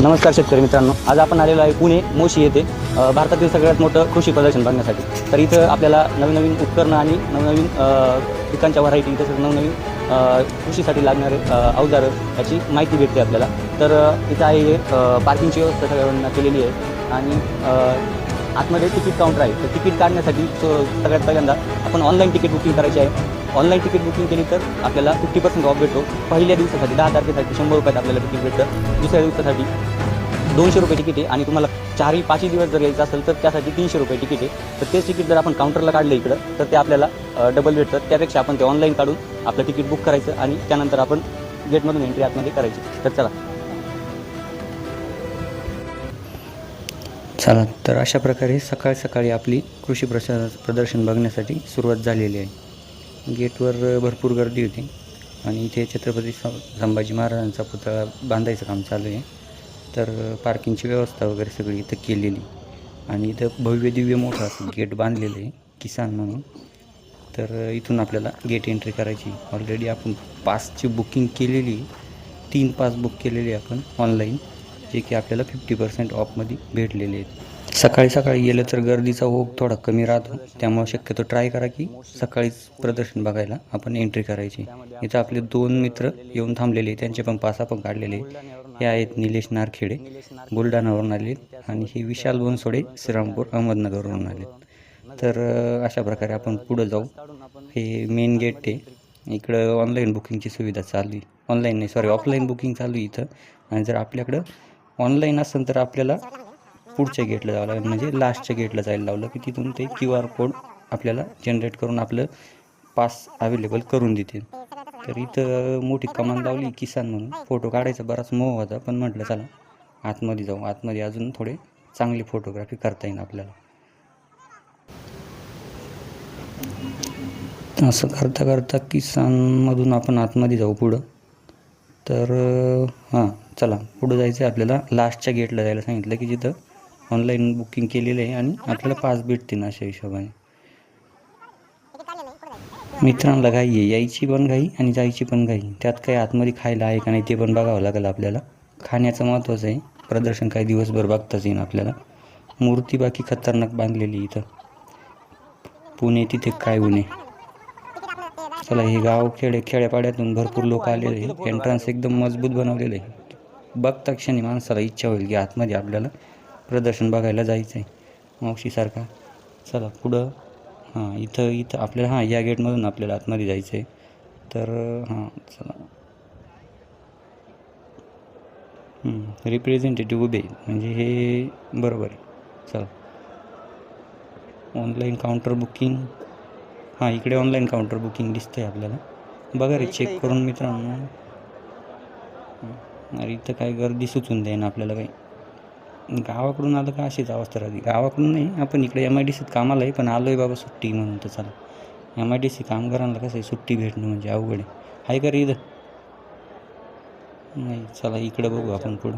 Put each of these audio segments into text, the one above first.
नमस्कार शेतकरी मित्रांनो, आज आपण आलेलो आहे पुणे मोशी येथे भारतातील सगळ्यात मोठं कृषी प्रदर्शन बघण्यासाठी. तर इथं आपल्याला नवीन उपकरणं आणि नवीन पिकांच्या व्हरायटी तसंच नवीन कृषीसाठी लागणारे अवजारं याची माहिती भेटते आपल्याला. तर इथं आहे पार्किंगची व्यवस्था सगळ्यांना केलेली आहे आणि आतमध्ये तिकीट काउंटर आहे. तर तिकीट काढण्यासाठी सगळ्यात पहिल्यांदा आपण ऑनलाईन तिकीट बुकिंग करायची आहे. ऑनलाईन तिकीट बुकिंग केली तर आपल्याला 50% ऑफ भेटतो. पहिल्या दिवसासाठी 10 तारखेसाठी 100 रुपयात आपल्याला तिकीट भेटतं. दुसऱ्या दिवसासाठी 200 रुपये तिकीट आहे आणि तुम्हाला 4-5 दिवस जर यायचं असेल तर त्यासाठी 300 रुपये तिकीट आहे. तर तेच तिकीट जर आपण काउंटरला काढलं इकडं तर ते आपल्याला डबल भेटतं. त्यापेक्षा आपण ते ऑनलाईन काढून आपलं तिकीट बुक करायचं आणि त्यानंतर आपण गेटमधून एंट्री आतमध्ये करायची. तर चला तर अशा प्रकारे सकाळी आपली कृषी प्रदर्शन बघण्यासाठी सुरुवात झालेली आहे. गेटवर भरपूर गर्दी होती आणि इथे छत्रपती संभाजी महाराजांचा पुतळा बांधायचं काम चालू आहे. तर पार्किंगची व्यवस्था वगैरे सगळी इथं केलेली आणि इथं भव्य दिव्य मोठं असं गेट बांधलेलं आहे किसान म्हणून. तर इथून आपल्याला गेट एंट्री करायची. ऑलरेडी आपण पासची बुकिंग केलेली, 3 पास बुक केलेले आपण ऑनलाईन, जे की आपल्याला 50% ऑफमध्ये भेटलेले आहेत. सकाळी गेलं तर गर्दीचा ओघ थोडा कमी राहतो, त्यामुळे शक्यतो ट्राय करा की सकाळीच प्रदर्शन बघायला आपण एंट्री करायची. इथं आपले 2 मित्र येऊन थांबलेले, त्यांचे पण पास आपण काढलेले. हे आहेत निलेश नारखेडे, बुलढाणावरून आले, आणि हे विशाल बनसोडे, श्रीरामपूर अहमदनगरवरून आले. तर अशा प्रकारे आपण पुढं जाऊ. हे मेन गेट आहे. इकडं ऑनलाईन बुकिंगची सुविधा चालू आहे. ऑफलाईन बुकिंग चालू आहे इथं. आणि जर आपल्याकडं ऑनलाईन असेल तर आपल्याला पुढच्या गेटला जावं लागेल, म्हणजे लास्टच्या गेटला जायला लावलं की तिथून ते QR कोड आपल्याला जनरेट करून आपलं पास अवेलेबल करून देतील. तर इथं मोठी कमान लावली किसान म्हणून. फोटो काढायचा बराच मोह होता, पण म्हटलं चला आतमध्ये जाऊ. आतमध्ये अजून थोडे चांगली फोटोग्राफी करता येईल आपल्याला. असं करता किसानमधून आपण आतमध्ये जाऊ पुढं. तर चला पुढं जायचं आहे आपल्याला. लास्टच्या गेटला जायला सांगितलं की जिथं ऑनलाईन बुकिंग केलेलं आहे आणि आपल्याला पास भेटतील अशा हिशोबाने. मित्रांना घाई आहे, यायची पण घाई आणि जायची पण घाई. त्यात काही आतमध्ये खायला आहे का नाही ते पण बघावं लागेल आपल्याला. खाण्याचं महत्त्वाचं आहे. प्रदर्शन काही दिवसभर बघताच येईल आपल्याला. मूर्ती बाकी खतरनाक बांधलेली इथं. पुणे तिथे काय उणे. चला, हे गाव खेड्यापाड्यातून भरपूर लोक आलेले आहे. एंट्रन्स एकदम मजबूत बनवलेलं आहे. बघता क्षणी माणसाला इच्छा होईल की आतमध्ये आपल्याला प्रदर्शन बघायला जायचं आहे मावशीसारखा. चला पुढं. इथं आपल्याला या गेटमधून आपल्याला आतमध्ये जायचं आहे. तर चला. रिप्रेझेंटेटिव्ह उभे म्हणजे हे बरोबर आहे. चला, ऑनलाईन काउंटर बुकिंग. इकडे ऑनलाईन काउंटर बुकिंग दिसतंय आपल्याला. बघा रे, चेक करून मित्रांनो. अरे इथं काय गर्दी सुचून द्याय ना आपल्याला काही. गावाकडून आलं का अशीच अवस्था राहते. गावाकडून नाही, आपण इकडे MIDCत कामाला आहे, पण आलो आहे बाबा सुट्टी म्हणून. तर चला, MIDC कामगारांना कसं आहे, सुट्टी भेटणं म्हणजे अवघड आहे का रे इथं. नाही, चला इकडं बघू आपण पुढं.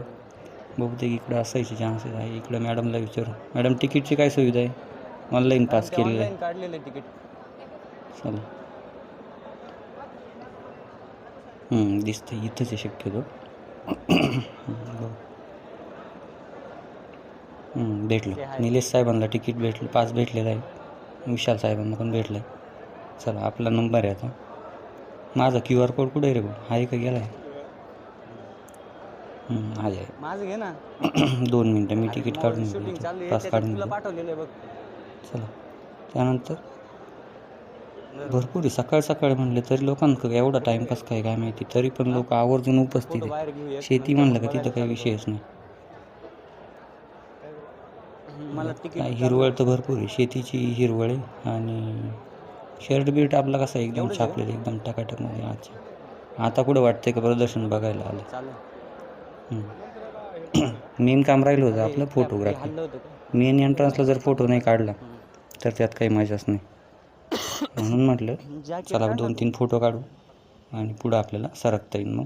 बहुतेक इकडं असायचे चान्सेस आहे. इकडं मॅडमला विचारू. मॅडम, तिकीटची काय सुविधा आहे? ऑनलाईन पास केलेलं आहे. काढलेलं आहे तिकीट. चला. दिसतं इथंच आहे शक्यतो. भेटलं. निलेश साहेबांना तिकीट भेटलं, पास भेटलेला आहे. विशाल साहेबांना पण भेटलं आहे. चला, आपला नंबर आहे आता. माझा QR कोड कुठे आहे रे भाऊ? आहे का गेला आहे? आहे. माझं घे ना. 2 मिनटं, मी तिकीट काढून पास काढून पाठवलेलं. चला, त्यानंतर भरपूर आहे. सकाळी म्हणले तरी लोकांना एवढा टाईमपास काय माहिती, तरी पण लोक आवर्जून उपस्थित आहे. शेती म्हणलं का तिथं काही विषयच नाही. काय हिरवळ तर भरपूर आहे. शेतीची हिरवळ आहे. आणि शर्ट बीट आपला कसा एकदम छापलेलं, एकदम टकाटकमध्ये. आता कुठं वाटतंय का प्रदर्शन बघायला आलं. मेन काम राहिलं होतं आपलं फोटोग्राफी. मेन एंट्रन्सला जर फोटो नाही काढला तर त्यात काही मजाच नाही. म्हणून म्हटलं चला 2-3 फोटो काढू आणि पुढं आपल्याला सरकता येईल. मग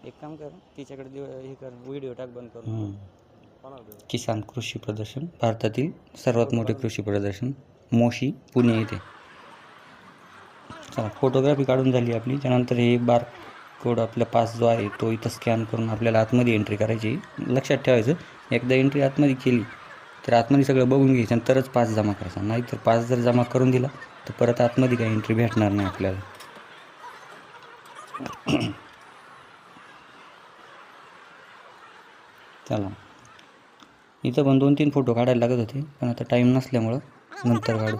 एक काम कर, तिच्याकडे हे कर, व्हिडिओ टाक बंद करून. किसान कृषी प्रदर्शन, भारतातील सर्वात मोठे कृषी प्रदर्शन, मोशी पुणे येथे. चला, फोटोग्राफी काढून झाली आपली. त्यानंतर हे कोड आपला पास जो आहे तो इथं स्कॅन करून आपल्याला आतमध्ये एंट्री करायची. लक्षात ठेवायचं एकदा एंट्री आतमध्ये केली तर आतमध्ये सगळं बघून घ्यायचं आणि तरच पास जमा करायचा. नाहीतर पास जर जमा करून दिला तर परत आतमध्ये काही एंट्री भेटणार नाही आपल्याला. चला, इथं पण 2-3 फोटो काढायला लागत होते पण आता टाईम नसल्यामुळं नंतर काढू.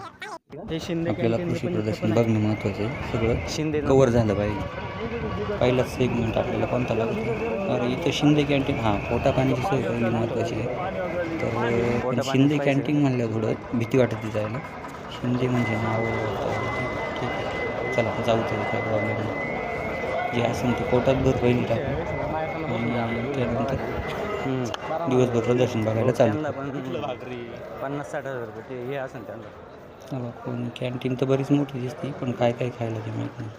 आपल्याला कृषी प्रदर्शन बघणं महत्त्वाचं आहे. सगळं कवर झालं पाहिजे. पहिलाच सेगमेंट आपल्याला कोणता लागतो. अरे इथं शिंदे कॅन्टीन, हां पोटा पाण्याची सोय पहिली महत्त्वाची आहे. तर पण शिंदे कॅन्टीन म्हणलं थोडं भीती वाटते जायला. शिंदे म्हणजे नाव ठीक आहे, चला जाऊ तरी काय प्रॉब्लेम नाही. जे असेल ते पोटात भर पहिली टाकू आणि त्यानंतर दिवसभर प्रदर्शन बघायला चालू. 50-60 हजार रुपये हे असेल त्यांना. चला, पण कॅन्टीन तर बरीच मोठी दिसते पण काय काय खायला ते माहीत नाही.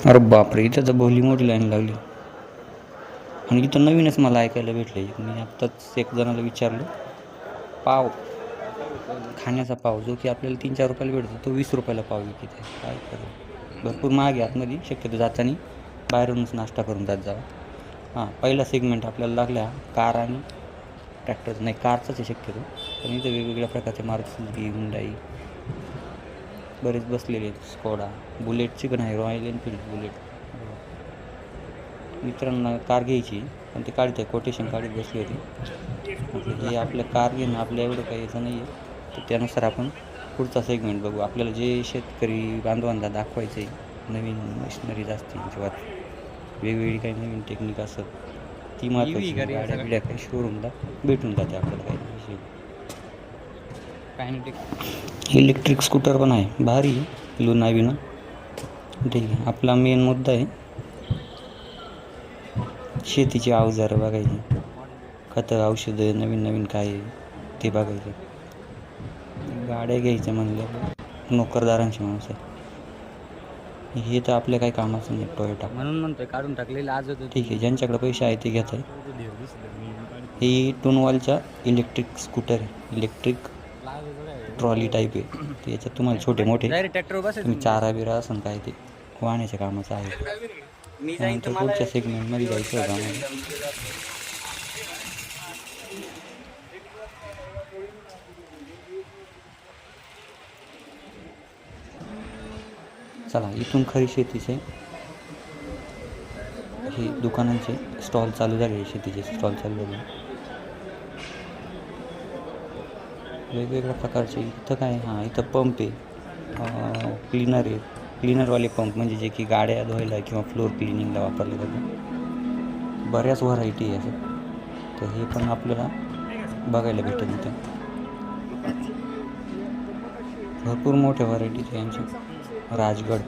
अरे बापरे, इथं तर भोली मोठी लाईन लागली. आणि इथं नवीनच मला ऐकायला भेटलं. मी आत्ताच एक जणाला विचारलं, पाव खाण्याचा पाव जो की आपल्याला 3-4 रुपयाला भेटतो तो 20 रुपयाला पाव विकत आहे. काय करू, भरपूर महाग आहे. आतमध्ये शक्यतो जाताना बाहेरूनच नाश्ता करून जात जावा. हां, पहिला सेगमेंट आपल्याला लागला कार आणि ट्रॅक्टर, नाही कारचाच आहे शक्यतो. पण इथं वेगवेगळ्या प्रकारचे मारुती सुझुकी, हुंडाई बरेच बसलेले आहेत. स्कोडा, बुलेटची पण आहे, रॉयल एनफिल्ड बुलेट. मित्रांना कार घ्यायची पण ते काढत आहे, कोटेशन काढत बसली होती. हे आपलं कार घेणं आपल्या एवढं काही याचं नाही आहे. तर त्यानुसार आपण पुढचा सेगमेंट बघू. आपल्याला जे शेतकरी बांधवांना दाखवायचं आहे, नवीन मशिनरीज असतील किंवा वेगवेगळी काही नवीन टेक्निक असत ती महत्त्वाची. गाड्या बिड्या काही शोरूमला भेटून जाते आपल्याला काही विषय. इलेक्ट्रिक स्कूटर पण आहे, भारी लुना विना. ठीक आहे, आपला मेन मुद्दा आहे शेतीची अवजारं बघायची, खतं औषधं नवीन नवीन काय आहे ते बघायचं. गाड्या घ्यायच्या म्हणलं नोकरदारांची माणूस आहे. हे तर आपल्या काही कामाचं नाही. टोयोटा म्हणून म्हणतोय काढून टाकलेलं आज होतं. ठीक आहे, ज्यांच्याकडे पैसे आहे ते घेत आहे. ही टोनवालच्या इलेक्ट्रिक स्कूटर आहे, इलेक्ट्रिक ट्रॉली टाईप आहे. ते याच्यात तुम्हाला छोटे मोठे तुम्ही चारा बिरा असेल काय ते वाहण्याच्या कामाचं आहे. त्यानंतर पुढच्या सेगमेंटमध्ये जायचं होतं आम्हाला. चला, इथून खरी शेतीचे हे दुकानांचे स्टॉल चालू झाले, शेतीचे स्टॉल चालू झाले वेगवेगळ्या प्रकारचे. इथं काय, हां इथं पंप आहे, क्लीनर आहे, क्लीनरवाले पंप म्हणजे जे की गाड्या धुवायला किंवा फ्लोअर क्लिनिंगला वापरले जाते. बऱ्याच व्हरायटी आहे असं. तर हे पण आपल्याला बघायला भेटेल इथं. भरपूर मोठ्या व्हरायटीज आहे यांची. राजगड.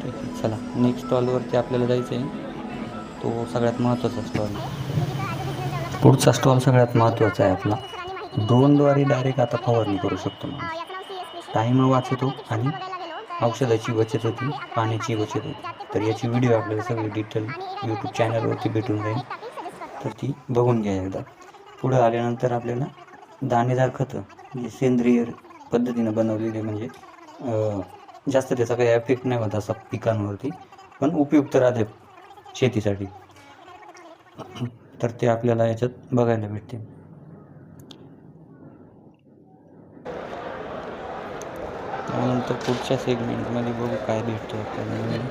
ठीक आहे, चला नेक्स्ट स्टॉलवरती आपल्याला जायचं आहे. तो सगळ्यात महत्त्वाचा स्टॉल. पुढचा स्टॉल सगळ्यात महत्त्वाचा आहे आपला. ड्रोनद्वारे डायरेक्ट आता फवारणी करू शकतो माणूस. टाईम वाचतो आणि औषधाची बचत होती, पाण्याची बचत होती. तर याची व्हिडिओ आपल्याला सगळी डिटेल यूट्यूब चॅनलवरती भेटून जाईल, तर ती बघून घ्या एकदा. पुढं आल्यानंतर आपल्याला दाणेदार खतं म्हणजे सेंद्रिय पद्धतीनं बनवलेले, म्हणजे जास्त त्याचा काही इफेक्ट नाही होत असा पिकांवरती, पण उपयुक्त राहते शेतीसाठी. तर ते आपल्याला याच्यात बघायला भेटते. त्यानंतर पुढच्या सेगमेंटमध्ये बघू काय भेटतं आपल्याला.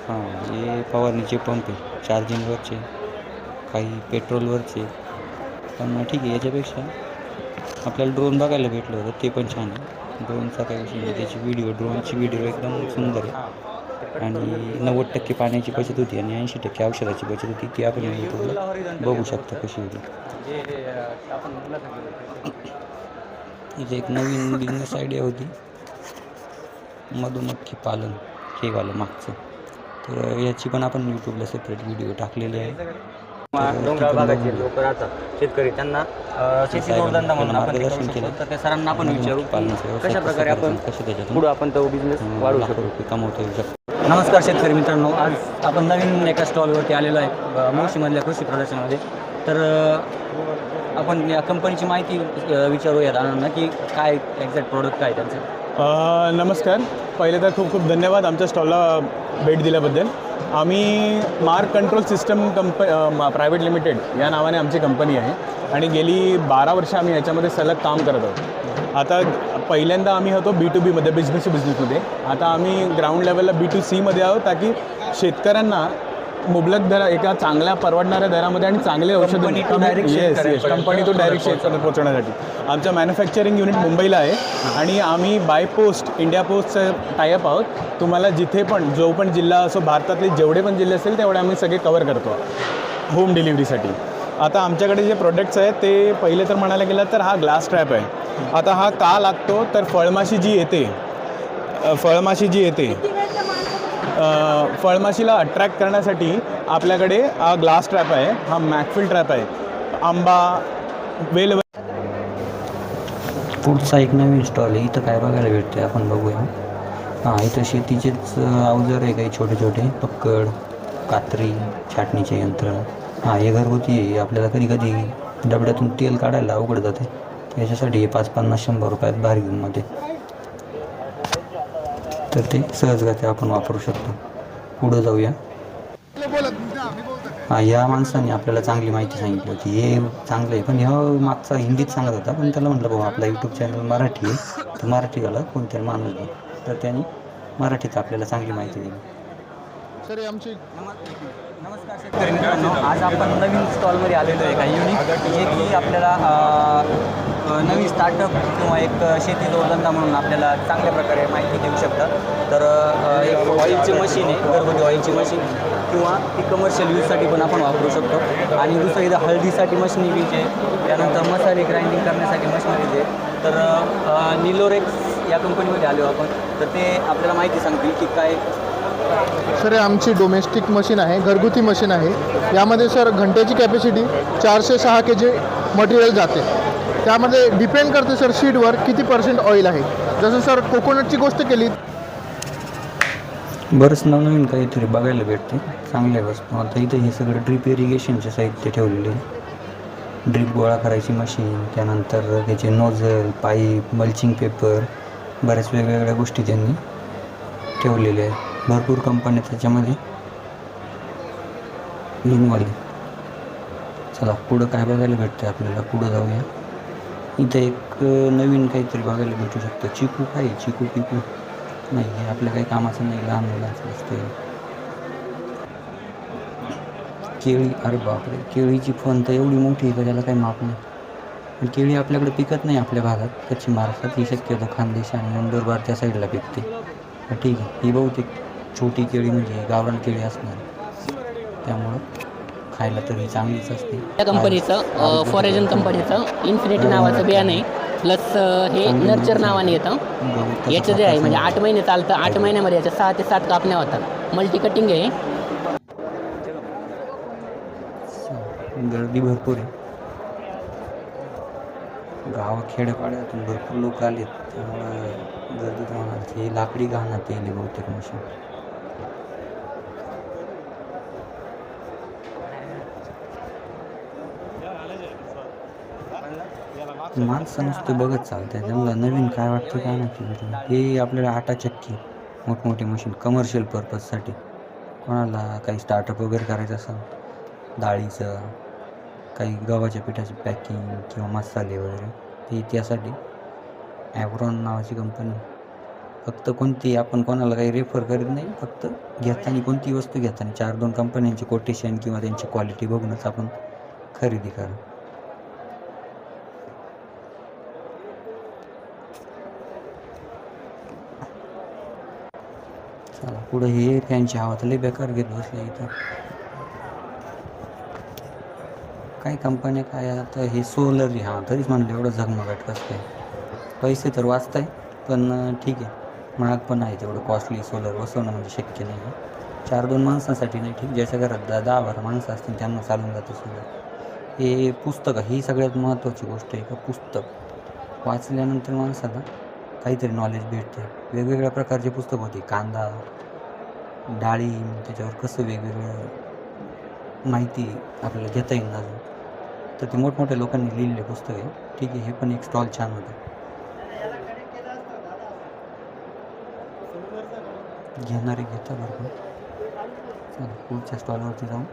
हां, हे फवारणीचे पंप आहे, चार्जिंगवरचे, काही पेट्रोलवरचे. पण ठीक आहे, याच्यापेक्षा आपल्याला ड्रोन बघायला भेटलं होतं, ते पण छान आहे. ड्रोनचा काही विषय नाही, त्याची ड्रोनची व्हिडिओ एकदम सुंदर आहे. आणि 90% पाण्याची बचत होती आणि 80% औषधाची बचत होती. ती आपण यूट्यूबला बघू शकता कशी होती. इथे एक नवीन बिझनेस आयडिया होती, मधुमक्खी पालन हे वालं मागचं. तर याची पण आपण यूट्यूबला सेपरेट व्हिडिओ टाकलेली आहे. डोंगराळ भागाचे लोक राहतात, शेतकरी, त्यांना शेती जोडधंदा म्हणून आपण मार्गदर्शन केलं. तर त्या सरांना आपण विचारू कशा प्रकारे आपण पुढे आपण तो बिझनेस वाढवू शकतो, कमवता येऊ शकतो. नमस्कार शेतकरी मित्रांनो, आज आपण नवीन एका स्टॉलवरती आलेलो आहे मुळशीमधल्या कृषी प्रदर्शनामध्ये. तर आपण या कंपनीची माहिती विचारूयात अण्णांना की काय एक्झॅक्ट प्रोडक्ट काय त्यांचं. नमस्कार. पहिले तर खूप खूप धन्यवाद आमच्या स्टॉलला भेट दिल्याबद्दल. आम्ही mark control system private limited या नावाने आमची कंपनी आहे आणि गेली 12 वर्ष आम्ही याच्यामध्ये सलग काम करत आहोत. आता पहिल्यांदा आम्ही होतो B2B मध्ये, बिझनेस टू बिझनेसमध्ये. आता आम्ही ग्राउंड लेवलला B2C मध्ये आहोत, ताकी शेतकऱ्यांना मुबलक दर एका चांगल्या परवडणाऱ्या दरामध्ये आणि चांगले औषधं कंपनी टू डायरेक्ट शेतकऱ्यांना पोहोचवण्यासाठी आमचं मॅन्युफॅक्चरिंग युनिट मुंबईला आहे आणि आम्ही बाय पोस्ट इंडिया पोस्टचं टायअप आहोत. तुम्हाला जिथे पण जो पण जिल्हा असो, भारतातले जेवढे पण जिल्हे असेल तेवढे आम्ही सगळे कवर करतो होम डिलिव्हरीसाठी. आता आमच्याकडे जे प्रोडक्ट्स आहेत ते पहिले तर म्हणायला गेलं तर हा ग्लास ट्रॅप आहे. आता हा का लागतो तर फळमाशी जी येते फळमाशीला अट्रॅक्ट करण्यासाठी आपल्याकडे हा ग्लास ट्रॅप आहे, हा मॅकफिल ट्रॅप आहे. आंबा वेल पुढचा एक नवीन स्टॉल आहे. इथं काय बघायला भेटते आपण बघूया. हां, इथं शेतीचेच अवजार आहे, काही छोटे छोटे पक्कड, कात्री, छाटणीचे यंत्र. हां, हे घरगुती आहे. आपल्याला कधी कधी डबड्यातून तेल काढायला अवघड जाते, याच्यासाठी हे 5-50-100 रुपयात बार्गेनमध्ये, तर ते सहजगत्या आपण वापरू शकतो. पुढं जाऊया. हां, या माणसाने आपल्याला चांगली माहिती सांगितली होती. हे चांगलं आहे, पण ह्या मागचा हिंदीत सांगत होता, पण त्याला म्हटलं बाबा आपला यूट्यूब चॅनल मराठी आहे, तर मराठीवाला कोणत्याला माणूस दे, तर त्यांनी मराठीत आपल्याला चांगली माहिती दिली. नमस्कार शेतकरी मित्रांनो, आज आपण नवीन स्टॉलमध्ये आलेलो आहे, काही युनिक जे की आपल्याला नवीन स्टार्टअप किंवा एक शेती जोडधंदा म्हणून आपल्याला चांगल्या प्रकारे माहिती देऊ शकतात. तर एक ऑइलची मशीन आहे, घरगुती ऑइलची मशीन, किंवा ती कमर्शियल यूजसाठी पण आपण वापरू शकतो. आणि दुसरं इथं हळदीसाठी मशिनरीज आहे, त्यानंतर मसाले ग्राइंडिंग करण्यासाठी मशिनरीज आहे. तर निलोरेक्स या कंपनीमध्ये आलो आपण, तर ते आपल्याला माहिती सांगतील की काय. सर, आमची डोमेस्टिक मशीन आहे, घरगुती मशीन आहे. यामध्ये सर घंट्याची कॅपॅसिटी 406 kg मटेरियल जाते. त्यामध्ये डिपेंड करते सर शीटवर किती % ऑइल आहे. जसं सर कोकोनटची गोष्ट केली. बरंच नवनवीन काहीतरी बघायला भेटते, चांगल्या वस्तू. आता इथं हे सगळं ड्रीप इरिगेशनचे साहित्य ठेवलेले आहे. ड्रीप गोळा करायची मशीन, त्यानंतर त्याचे नोझल, पाईप, मल्चिंग पेपर, बऱ्याच वेगवेगळ्या गोष्टी त्यांनी ठेवलेल्या आहेत. भरपूर कंपन्या त्याच्यामध्ये इन्व्हॉल्व आहे. चला पुढं काय बघायला भेटतं आपल्याला, पुढं जाऊया. इथं एक नवीन काहीतरी बघायला भेटू शकतं. चिकू काय, चिकू पिकू नाही, हे आपल्या काही कामाचं नाही, लहान मुलांचं असतं. केळी, अरे बापरे, केळीची फण तर एवढी मोठी आहे का त्याला काही माप नाही. पण केळी आपल्याकडे पिकत नाही आपल्या भागात, पश्चिम महाराष्ट्रात. ही शक्यतो खानदेश आणि नंदुरबार त्या साईडला पिकते. तर ठीक आहे, ही बहुतेक छोटी केळी म्हणजे गावरान केळी असणार, त्यामुळं खायला तरी चांगलीच असते. त्या कंपनीचं फॉरेजन कंपनीचं इन्फिनिटी नावाचं बियाणं आहे, प्लस हे नर्चर नावाने येतं. याचं जे आहे म्हणजे 8 महिने चालतं. 8 महिन्यामध्ये याच्या 6 ते 7 कापण्या होतात. मल्टी कटिंग आहे. गर्दी भरपूर आहे, खेड्यापाड्यातून भरपूर लोक आलेत, त्यामुळं गर्दी होणार. हे लाकडी घालण्यात येईल बहुतेक मशीन. माणसं नुसते बघत चालते, त्यांना नवीन काय वाटतं काय नाही. हे आपल्याला आटा चक्की, मोठमोठी मशीन कमर्शियल पर्पजसाठी, कोणाला काही स्टार्टअप वगैरे करायचं असेल, डाळीचं काही गव्हाच्या पिठाची पॅकिंग किंवा मसाले वगैरे, ते त्यासाठी ॲव्हरॉन नावाची कंपनी. फक्त कोणती आपण कोणाला काही रेफर करीत नाही, फक्त घेताना कोणती वस्तू घेताना 4-2 कंपन्यांची कोटेशन किंवा त्यांची क्वालिटी बघूनच आपण खरेदी करा. चला पुढं हे त्यांची हवा तर लई बेकार घेत बसले इथं. काही कंपन्या काय आता हे सोलर, हां तरीच म्हणलं एवढं झगमगाट कसं काय. पैसे तर वाचताय, पण ठीक आहे, महाग पण आहे तेवढं. कॉस्टली सोलर बसवणं म्हणजे शक्य नाही आहे. 4-2 माणसांसाठी नाही ठीक, ज्याच्या घरात 10-12 माणसं असतील त्यांना चालून जातं सोलर. हे पुस्तकं ही सगळ्यात महत्त्वाची गोष्ट आहे. का पुस्तक वाचल्यानंतर माणसाला काहीतरी नॉलेज भेटते. वेगवेगळ्या प्रकारचे पुस्तक होते, कांदा, डाळिंब, त्याच्यावर कसं वेगवेगळं माहिती आपल्याला घेता येईल. अजून तर ते मोठमोठ्या लोकांनी लिहिलेले पुस्तक आहे. ठीक आहे, हे पण एक स्टॉल छान होतं. घेणारे घेता भरपूर. चला पुढच्या स्टॉलवरती जाऊन.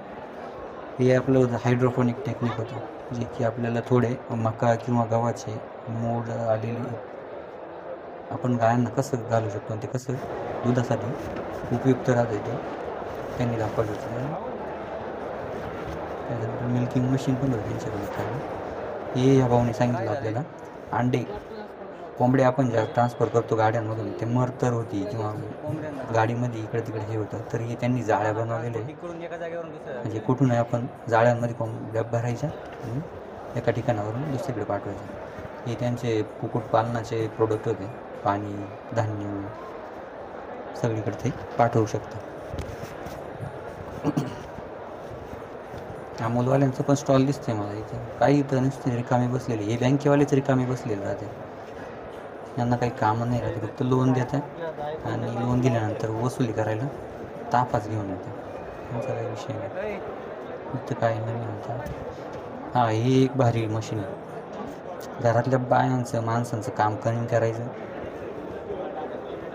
हे आपलं होतं हायड्रोपोनिक टेक्निक होतं, जे की आपल्याला थोडे मका किंवा गव्हाचे मोड आलेले आपण गायांना कसं घालू शकतो आणि ते कसं दुधासाठी उपयुक्त राहतं ते त्यांनी दाखवलं होतं. त्याच्यानंतर मिल्किंग मशीन पण होतं त्यांच्याकडे. हे ह्या भाऊने सांगितलं आपल्याला अंडे कोंबडे आपण ज्या ट्रान्सफर करतो गाड्यांमधून ते मरतर होती किंवा गाडीमध्ये इकडे तिकडे हे होतं, तर हे त्यांनी जाळ्या बनवलेल्या आहे. इकडून एका जागेवरून दुसऱ्या म्हणजे कुठून आपण जाळ्यांमध्ये कोंबड्या भरायच्या आणि एका ठिकाणावरून दुसरीकडे पाठवायच्या. हे त्यांचे कुक्कुटपालनाचे प्रोडक्ट होते. पाणी, धान्य सगळीकडे ते पाठवू शकतात. अमोलवाल्यांचं पण स्टॉल दिसतंय मला इथं. काही इथं नुसते रिकामे बसलेले. हे बँकेवालेच रिकामे बसलेले राहते. यांना काही कामं नाही राहते, फक्त लोन देतात आणि लोन दिल्यानंतर वसुली करायला ताफाच घेऊन येतात. यांचा काही विषय नाही. इथं काय नवीन होतं. हां, हे एक भारी मशीन आहे. घरातल्या बायांचं माणसांचं काम कमी करायचं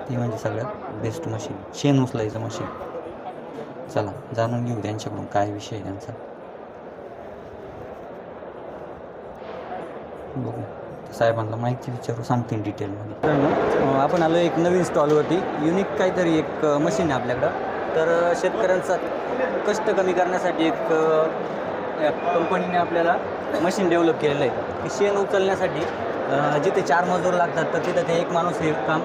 ते म्हणजे सगळ्यात बेस्ट मशीन. शेण उचलायचं मशीन. चला जाणून घेऊ त्यांच्याकडून काय विषय आहे त्यांचा. बघू, साहेबांना माहिती विचारू, सांगतील डिटेलमध्ये. मित्रांनो, आपण आलो एक नवीन स्टॉलवरती. युनिक काहीतरी एक मशीन आहे आपल्याकडं. तर शेतकऱ्यांचा कष्ट कमी करण्यासाठी एक कंपनीने आपल्याला मशीन डेव्हलप केलेलं आहे की शेण उचलण्यासाठी जिथे 4 मजूर लागतात तर तिथं ते एक माणूस हे काम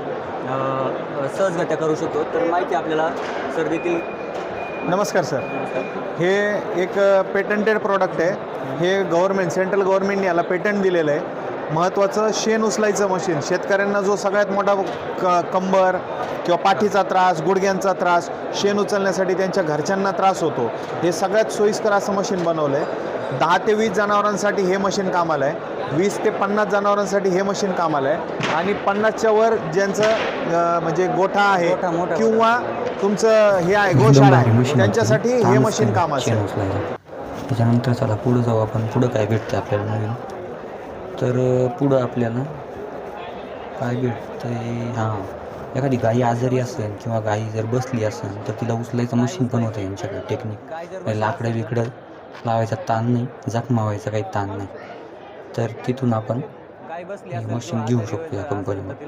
सहजगत्या करू शकतो. तर माहिती आपल्याला सर देतील. नमस्कार सर. हे एक पेटंटेड प्रॉडक्ट आहे. हे गव्हर्नमेंट, सेंट्रल गव्हर्नमेंटने याला पेटंट दिलेलं आहे. महत्त्वाचं शेण उचलायचं मशीन. शेतकऱ्यांना जो सगळ्यात मोठा कंबर किंवा पाठीचा त्रास, गुडघ्यांचा त्रास, शेण उचलण्यासाठी त्यांच्या घरच्यांना त्रास होतो. हे सगळ्यात सोयीस्कर असं मशीन बनवलं आहे. 10 ते 20 जनावरांसाठी हे मशीन कामाला आहे. 20 ते 50 जनावरांसाठी हे मशीन कामाला आहे. आणि 50च्या वर ज्यांचं म्हणजे गोठा आहे मोठा किंवा तुमचं हे आहे गोशाळा आहे त्यांच्यासाठी हे मशीन कामाचं आहे. उचलायचं. त्याच्यानंतर चला पुढं जाऊ आपण. पुढं काय भेटतं आपल्याला नवीन. तर पुढं आपल्याला काय भेटतं आहे. हां, एखादी गाई आजारी असेल किंवा गाई जर बसली असेल तर तिला उचलायचं मशीन पण होतं यांच्याकडे. टेक्निक लाकडं बिकडं लावायचा ताण नाही, जखमा व्हायचा काही ताण नाही. तर तिथून आपण मशीन घेऊ शकतो या कंपनीमध्ये.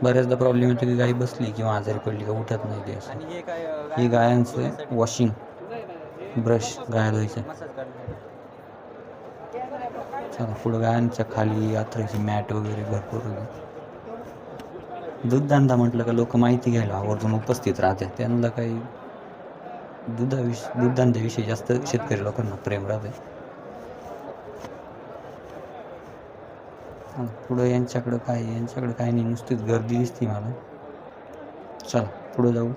बऱ्याचदा प्रॉब्लेम येतो की गाई बसली किंवा आजारी पडली का उठत नाही ते असं. हे गायांचं वॉशिंग ब्रश गाय धुवायचं. चला पुढं गायांच्या खाली यात्रेची मॅट वगैरे भरपूर होते. दूधधंदा म्हटलं का लोक माहिती घ्यायला आवर्जून उपस्थित राहतात. त्यांना काही दूधधंद्याविषयी जास्त शेतकरी लोकांना प्रेम राहते. पुढं यांच्याकडं काय नाही, नुसतीच गर्दी दिसते मला. चला पुढं जाऊ.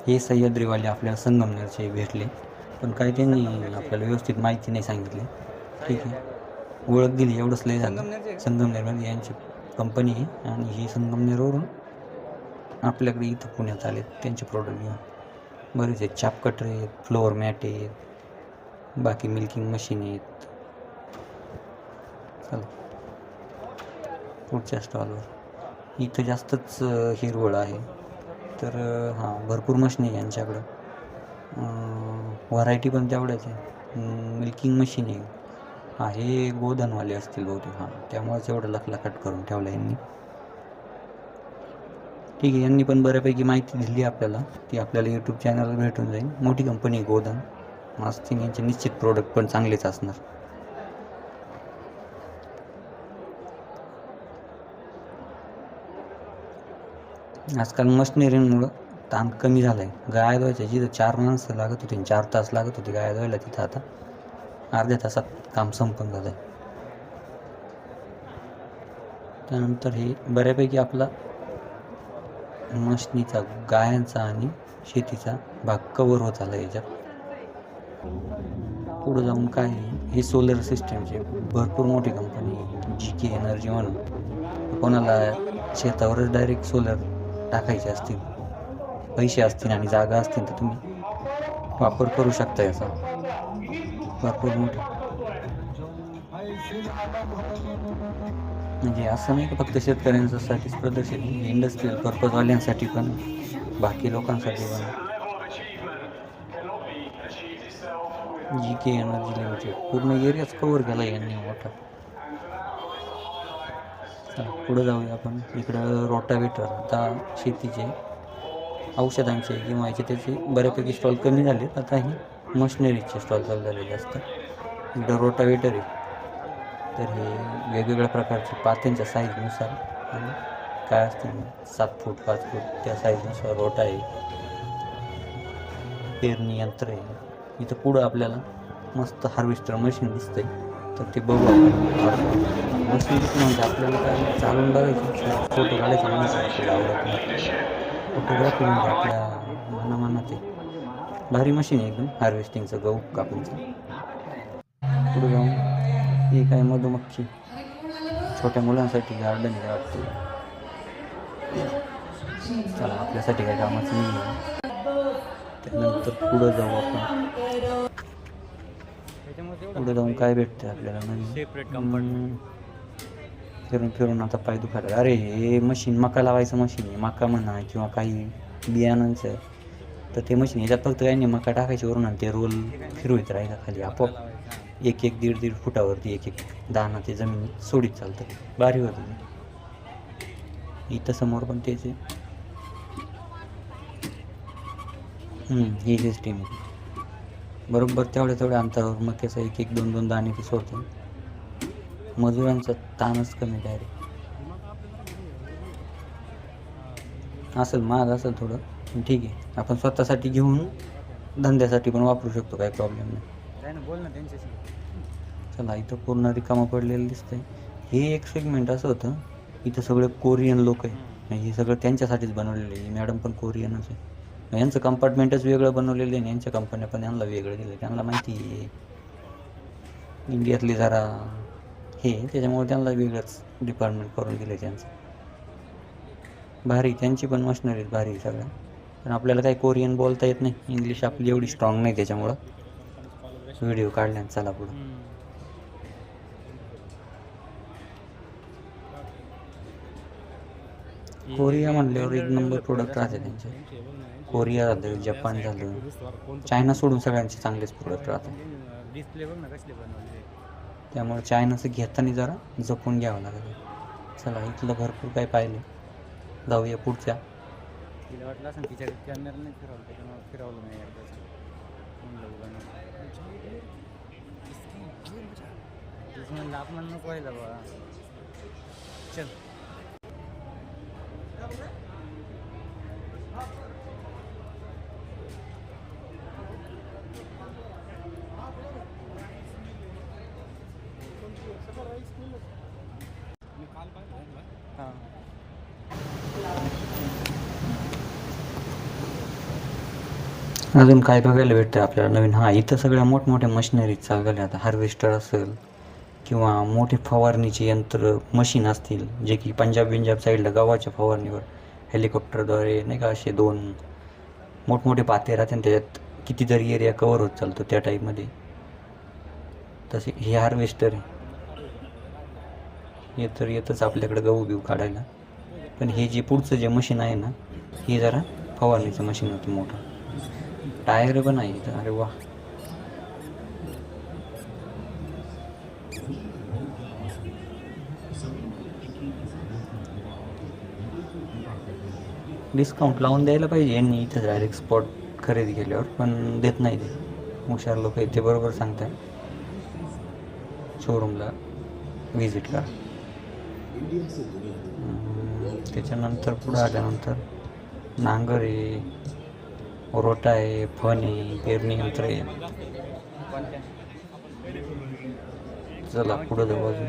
हे सह्याद्रीवाले आपल्याला संगमनेरचे भेटले, पण काही त्यांनी आपल्याला व्यवस्थित माहिती नाही सांगितली. ठीक आहे, ओळख दिली एवढंच लय झालं. संगमनेरमध्ये यांची कंपनी आहे आणि ही संगमनेरवरून आपल्याकडे इथं पुण्यात आले त्यांचे प्रोडक्ट घेऊन. बरेच आहेत. चाप कटर आहेत, फ्लोअर मॅट आहेत, बाकी मिल्किंग मशीन आहेत. चला पुढच्या स्टॉलवर. इथं जास्तच हिरवळ आहे. तर हां, भरपूर मशीन आहे यांच्याकडं. व्हरायटी पण तेवढ्याच आहे. मिल्किंग मशीन आहे. हां, हे गोधनवाले असतील बहुतेक. हां, त्यामुळेच एवढं लखलखाट करून ठेवलं यांनी. ठीक आहे, यांनी पण बऱ्यापैकी माहिती दिली आपल्याला. ती आपल्याला यूट्यूब चॅनलवर भेटून जाईल. मोठी कंपनी आहे गोधन. मस्त. यांचे निश्चित प्रोडक्ट पण चांगलेच असणार. आजकाल मशिनरीमुळं ताण कमी झाला आहे. गाय धुवायच्या जिथं 4 माणसं लागत होती, 4 तास लागत होते गाय धुवायला, तिथं आता अर्ध्या तासात काम संपून झालं आहे. त्यानंतर हे बऱ्यापैकी आपला मशनीचा, गायांचा आणि शेतीचा भाग कवर होत आला याच्यात. पुढं जाऊन काय हे सोलर सिस्टमचे भरपूर मोठी कंपनी GK एनर्जी म्हणून कोणाला शेतावरच डायरेक्ट सोलर टाकायचे असतील, पैसे असतील आणि जागा असतील तर तुम्ही वापर करू शकता याचा भरपूर मोठा. म्हणजे असं नाही की फक्त शेतकऱ्यांसाठीच प्रदर्शन, इंडस्ट्रियल पर्पजवाल्यांसाठी पण, बाकी लोकांसाठी पण. GK एनर्जी लिमिटेड पूर्ण एरियाच कव्हर केला यांनी मोठा. चला पुढं जाऊया आपण. इकडं रोटावेटर, आता शेतीचे औषधांचे किंवा याचे त्याचे बऱ्यापैकी स्टॉल कमी झाले, आता हे मशिनरीचे स्टॉल चालू झाले जास्त. इकडं रोटावेटर आहे, तर हे वेगवेगळ्या प्रकारचे पात्यांच्या साईजनुसार आणि काय असतील 7 फूट 5 फूट त्या साईजनुसार रोटा आहे. पेरणी यंत्र आहे. इथं पुढं आपल्याला मस्त हार्वेस्टर मशीन दिसतंय, तर ते बघू आपण. मशीन म्हणजे आपल्याला काय चालून बघायचं, फोटो काढायचा म्हणजे आपल्याला आवडत नाही. फोटोग्राफी म्हणजे आपल्या मनात आहे. भारी मशीन आहे एकदम हार्वेस्टिंगचं, गहू कापणीचं. पुढे जाऊन हे काय मधुमक्खी, छोट्या मुलांसाठी गार्डन आहे वाटतं. चला आपल्यासाठी काय कामाचं नाही आहे. त्यानंतर पुढं जाऊ आपण. पुढे जाऊन काय भेटतं आपल्याला नवीन. फिरून फिरून आता पाय दुखायला. अरे हे मशीन मका लावायचं मशीन आहे, मका म्हणा किंवा काही बियाणांचं, तर ते मशीन याच्यात फक्त काही नाही, मका टाकायची वरून आणि ते रोल फिरवत राहायचा खाली, आपोआप 1-1 1.5 फुटावरती 1-1 दाणा ते जमिनीत सोडीत चालतं. भारी होतं ते. इथं समोर पण तेच आहे. ही सिस्टीम आहे. बरोबर तेवढ्या अंतरावर मक्याचा 1-1 2-2 दाणे ते सोडतो. मजुरांचा ताणच कमी डायरेक्ट. असेल महाग असेल थोडं, पण ठीक आहे, आपण स्वतःसाठी घेऊन धंद्यासाठी पण वापरू शकतो, काही प्रॉब्लेम नाही. बोल ना त्यांच्याशी. चला इथं पूर्ण रिकामं पडलेलं दिसतंय. हे एक सेगमेंट असं होतं, इथं सगळे कोरियन लोक आहे, हे सगळं त्यांच्यासाठीच बनवलेलं आहे. मॅडम पण कोरियनच आहे. यांचं कंपार्टमेंटच वेगळं बनवलेलं आहे आणि यांच्या कंपन्या पण यांना वेगळं दिलं. त्यांना माहिती आहे इंडियातली जरा हे, त्याच्यामुळे त्यांना वेगळंच डिपार्टमेंट करून दिलं आहे त्यांचं. भारी, त्यांची पण मशिनरी भारी सगळ्या. पण आपल्याला काही कोरियन बोलता येत नाही, इंग्लिश आपली एवढी स्ट्रॉंग नाही, त्याच्यामुळं व्हिडिओ काढल्यानं. चला पुढं. कोरिया म्हणल्यावर 1 नंबर प्रोडक्ट राहते त्यांचे. कोरिया झालं, जपान झालं, चायना सोडून सगळ्यांचे चांगलेच प्रोडक्ट राहतात. डिस्प्ले बघ ना कसले बनवले. त्यामुळे चायनाचं घेताना जरा जपून घ्यावं लागेल. चला इथलं भरपूर काही पाहिलं, जाऊया पुढच्या. तिला वाटलं असं तिच्या कॅमेराने फिरवलं, त्याच्यामुळे फिरवलं नाही म्हणलं आपण नको व्हायला बा. चल हां. अजून काय बघायला भेटतं आपल्याला नवीन? हां, इथं सगळ्या मोठमोठ्या मशिनरीज चालल्या. आता हार्वेस्टर असेल किंवा मोठे फवारणीचे यंत्र मशीन असतील, जे की पंजाब साईडला गव्हाच्या फवारणीवर हेलिकॉप्टरद्वारे नाही का, असे 2 मोठमोठे पाते राहते आणि त्याच्यात कितीतरी एरिया कवर होत चालतो त्या टाईपमध्ये. तसे हे हार्वेस्टर आहे. हे तर येतच आपल्याकडे गहू बिहू काढायला. पण हे जे पुढचं जे मशीन आहे ना, हे जरा फवारणीचं मशीन होतं मोठं. टायर पण आहे इथं. अरे वा, डिस्काउंट लावून द्यायला पाहिजे यांनी इथं डायरेक्ट स्पॉट खरेदी केल्यावर, पण देत नाही ते. हुशार लोक आहेत ते, बरोबर सांगतात. शोरूमला व्हिजिट करा. त्याच्यानंतर पुढं आल्यानंतर नांगर आहे, रोटा आहे, फण आहे, पेरणी यंत्र आहे. चला पुढं जाऊ अजून.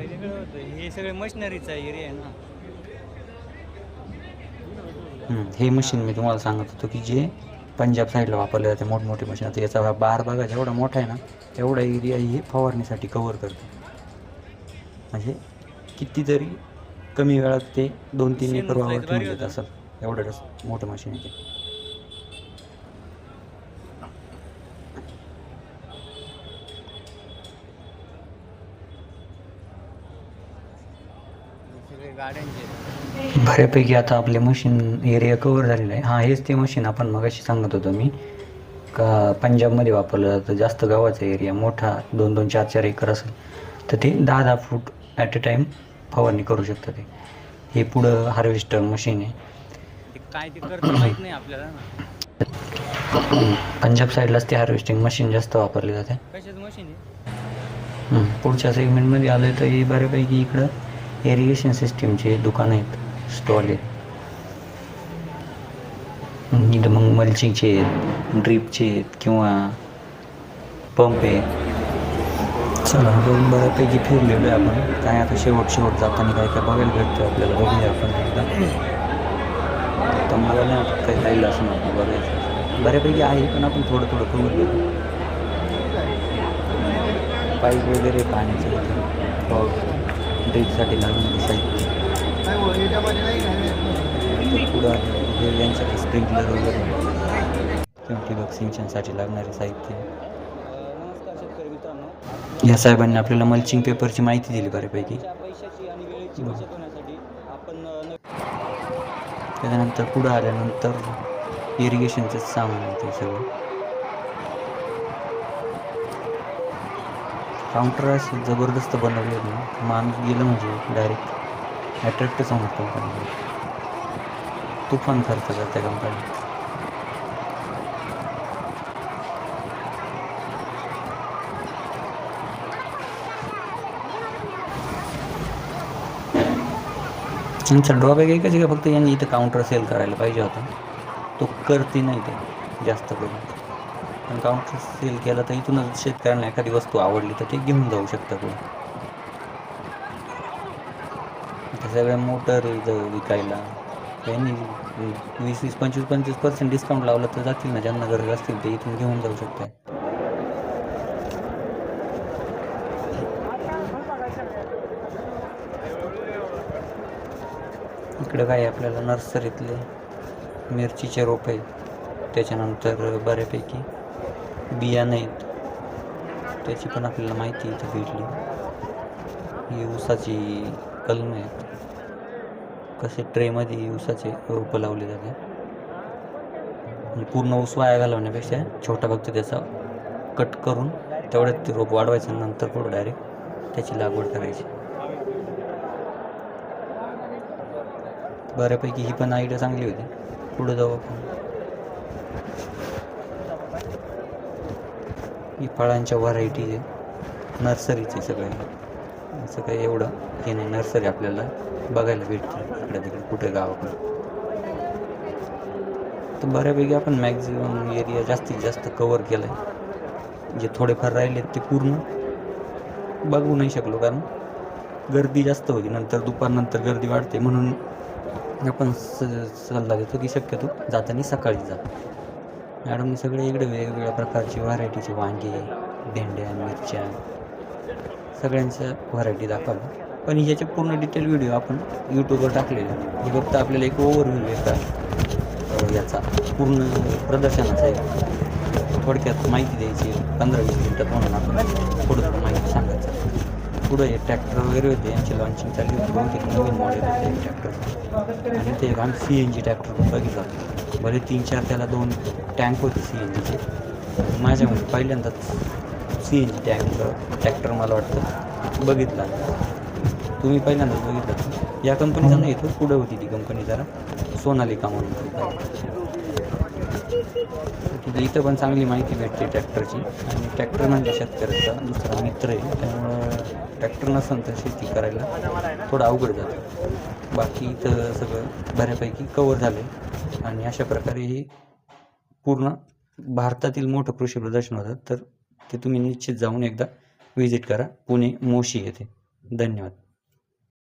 हे सगळे मशिनरीचा एरिया आहे ना. हे मशीन मी तुम्हाला सांगत होतो की जे पंजाब साईडला वापरले जाते, मोठमोठे मशीन. आता याचा बार बघा जेवढा मोठा आहे ना, तेवढा एरिया हे फवारणीसाठी कवर करते. म्हणजे कितीतरी कमी वेळात ते 2-3 एकर वावर ठेवून देत असं एवढं मोठं मशीन आहे ते. बऱ्यापैकी आता आपले मशीन एरिया कवर झालेला आहे. हां, हेच ते मशीन आपण मगाशी सांगत होतो मी का पंजाबमध्ये वापरलं जातं. जास्त गावाचा एरिया मोठा 2-2, 4-4 एकर असेल तर ते 10-10 फूट ॲट अ टाईम फवारणी करू शकतं. ते हे पुढं हार्वेस्टर मशीन आहे. काय ते करतं माहीत नाही आपल्याला ना. पंजाब साईडलाच ते हार्वेस्टिंग मशीन जास्त वापरले जाते. कशाचं मशीन आहे? पुढच्या सेगमेंटमध्ये आलं तर हे बऱ्यापैकी इकडं इरिगेशन सिस्टीमचे दुकानं आहेत, स्टॉल आहेत. इथं मग मल्चिंगचे आहेत, ड्रीपचे आहेत किंवा पंप आहे. चला आपण बऱ्यापैकी फिरलेलो आहे आपण. काय आता शेवट जाताना काय काय बघायला भेटतं आपल्याला, बघूया आपण एकदा. तर मला नाही वाटत काही राहिलं असं आपण बघायचं. बऱ्यापैकी आहे पण आपण थोडं कवर घेतो. पाईप वगैरे पाण्याचं ड्रीपसाठी लागणारे साहित्य पुढं यांच्याकडे स्प्रिंकलर वगैरे किंवा ठिबक सिंचनसाठी लागणारे साहित्य. नमस्कार शेतकरी मित्रांनो. या साहेबांनी आपल्याला मल्चिंग पेपरची माहिती दिली बऱ्यापैकी. पैशाची आणि वेळेची बचत होण्यासाठी आपण त्याच्यानंतर पुढं आल्यानंतर इरिगेशनचं सामान आहे ते सगळं. काउंटर असे जबरदस्त बनवले आहेत ना, माणूस गेलं म्हणजे डायरेक्ट ॲट्रॅक्टच होणार कंपनी. तुफान खर्च करते कंपनी. यांचा ड्रॉबॅक एकच आहे का फक्त यांनी इथं काउंटर सेल करायला पाहिजे होता. तो करते नाही ते जास्त करून. पण काउंटर सेल केला तर इथूनच शेतकऱ्यांना एखादी वस्तू आवडली तर ते घेऊन जाऊ शकतं पुढे. आता सगळ्या मोटर विकायला त्यांनी 20-20, 25% डिस्काउंट लावलं तर जातील ना, ज्यांना गरज असतील ते इथून घेऊन जाऊ शकते. इकडं काय आपल्याला नर्सरीतले मिरचीचे रोप आहेत, त्याच्यानंतर बऱ्यापैकी बियाणं आहेत, त्याची पण आपल्याला माहिती इथं भेटली. ही ऊसाची कलमं आहेत, कसे ट्रेमध्ये ऊसाचे रोपं लावले जाते. पूर्ण ऊस वाया घालवण्यापेक्षा छोटा फक्त त्याचा कट करून तेवढ्यात ते रोप वाढवायचं, नंतर पुढं डायरेक्ट त्याची लागवड करायची. बऱ्यापैकी ही पण आयडिया चांगली होती. पुढं जाऊ आपण. ही फळांच्या व्हरायटी आहे, नर्सरीचे सगळे. असं काही एवढं हे नाही, नर्सरी आपल्याला बघायला भेटते इकडे तिकडे कुठे गावाकडे. तर बऱ्यापैकी आपण मॅक्झिमम एरिया जास्तीत जास्त कवर केला आहे. जे थोडेफार राहिले ते पूर्ण बघू नाही शकलो कारण गर्दी जास्त होती. नंतर दुपारनंतर गर्दी वाढते म्हणून आपण सल्ला देतो की शक्यतो जाताना सकाळी जा. मॅडमने सगळे इकडे वेगवेगळ्या प्रकारचे व्हरायटीचे वांगे, भेंड्या, मिरच्या सगळ्यांच्या व्हरायटी दाखवल्या. पण ह्याचे पूर्ण डिटेल व्हिडिओ आपण यूट्यूबवर टाकलेले. हे फक्त आपल्याला एक ओव्हरव्ह्यू येतात याचा पूर्ण प्रदर्शनाचा आहे. थोडक्यात माहिती द्यायची 15-20 मिनटात म्हणून आपण थोडं माहिती सांगायचं. पुढं हे ट्रॅक्टर वगैरे होते, यांची लॉन्चिंग चालली होती. बहुतेक नवीन मॉडेल होते ट्रॅक्टर. आणि ते आम्ही CNG ट्रॅक्टर बघितलं. भले 3-4 त्याला 2 टँक होते CNGचे. माझ्यामध्ये पहिल्यांदाच CNG ट्रॅक्टर मला वाटतं बघितला. तुम्ही पहिल्यांदाच बघितलं. या कंपनीचा नाही, तो पुढं होती ती कंपनी जरा सोनालिका म्हणून. तिथे इथं पण चांगली माहिती भेटते ट्रॅक्टरची. आणि ट्रॅक्टर म्हणजे शेतकऱ्याचा दुसरा मित्र आहे, त्यामुळं ट्रॅक्टर नसेल तर शेती करायला थोडं अवघड जातं. बाकी इथं सगळं बऱ्यापैकी कवर झालं. आणि अशा प्रकारे हे पूर्ण भारतातील मोठं कृषी प्रदर्शन होतं. तर ते तुम्ही निश्चित जाऊन एकदा व्हिजिट करा, पुणे मोशी येथे. धन्यवाद.